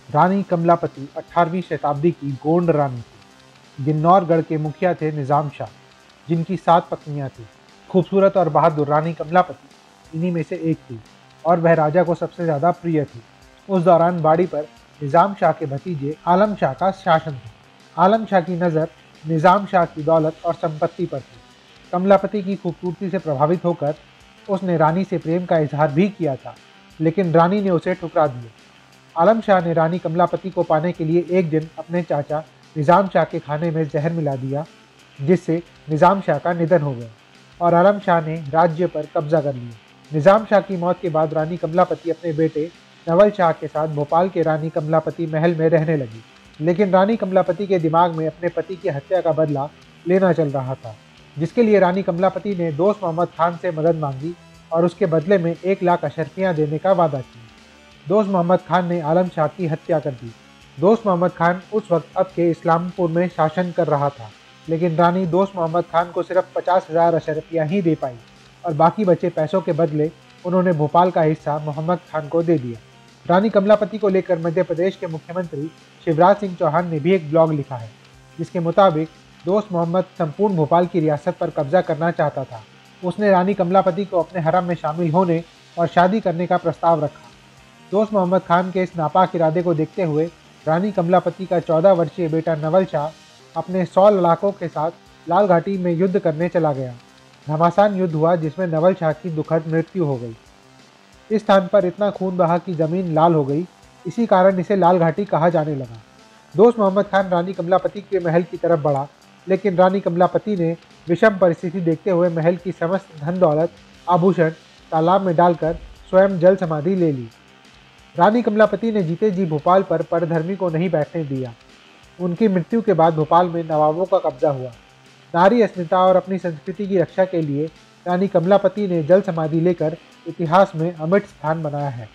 रानी कमलापति 18वीं शताब्दी की गोंड रानी थी। गिन्नौरगढ़ के मुखिया थे निज़ाम शाह, जिनकी 7 पत्नियां थीं। खूबसूरत और बहादुर रानी कमलापति इन्हीं में से एक थी और वह राजा को सबसे ज़्यादा प्रिय थी। उस दौरान बाड़ी पर निज़ाम शाह के भतीजे आलम शाह का शासन था। आलम शाह की नज़र निज़ाम शाह की दौलत और संपत्ति पर थी। कमलापति की खूबसूरती से प्रभावित होकर उसने रानी से प्रेम का इजहार भी किया था, लेकिन रानी ने उसे ठुकरा दिया। आलम शाह ने रानी कमलापति को पाने के लिए एक दिन अपने चाचा निज़ाम शाह के खाने में जहर मिला दिया, जिससे निज़ाम शाह का निधन हो गया और आलम शाह ने राज्य पर कब्जा कर लिया। निज़ाम शाह की मौत के बाद रानी कमलापति अपने बेटे नवल शाह के साथ भोपाल के रानी कमलापति महल में रहने लगी, लेकिन रानी कमलापति के दिमाग में अपने पति की हत्या का बदला लेना चल रहा था, जिसके लिए रानी कमलापति ने दोस्त मोहम्मद खान से मदद मांगी और उसके बदले में 1 लाख अशर्फियाँ देने का वादा किया। दोस्त मोहम्मद खान ने आलम शाह की हत्या कर दी। दोस्त मोहम्मद खान उस वक्त अब के इस्लामपुर में शासन कर रहा था, लेकिन रानी दोस्त मोहम्मद खान को सिर्फ 50,000 अशर्फियाँ ही दे पाई और बाकी बचे पैसों के बदले उन्होंने भोपाल का हिस्सा मोहम्मद खान को दे दिया। रानी कमलापति को लेकर मध्य प्रदेश के मुख्यमंत्री शिवराज सिंह चौहान ने भी एक ब्लॉग लिखा है, जिसके मुताबिक दोस्त मोहम्मद संपूर्ण भोपाल की रियासत पर कब्जा करना चाहता था। उसने रानी कमलापति को अपने हरम में शामिल होने और शादी करने का प्रस्ताव रखा। दोस्त मोहम्मद खान के इस नापाक इरादे को देखते हुए रानी कमलापति का 14 वर्षीय बेटा नवल शाह अपने 100 लड़ाकों के साथ लाल घाटी में युद्ध करने चला गया। घमासान युद्ध हुआ, जिसमें नवल शाह की दुखद मृत्यु हो गई। इस स्थान पर इतना खून बहा कि जमीन लाल हो गई, इसी कारण इसे लाल घाटी कहा जाने लगा। दोस्त मोहम्मद खान रानी कमलापति के महल की तरफ बढ़ा, लेकिन रानी कमलापति ने विषम परिस्थिति देखते हुए महल की समस्त धन दौलत आभूषण तालाब में डालकर स्वयं जल समाधि ले ली। रानी कमलापति ने जीते जी भोपाल पर परधर्मी को नहीं बैठने दिया। उनकी मृत्यु के बाद भोपाल में नवाबों का कब्जा हुआ। नारी अस्मिता और अपनी संस्कृति की रक्षा के लिए रानी कमलापति ने जल समाधि लेकर इतिहास में अमिट स्थान बनाया है।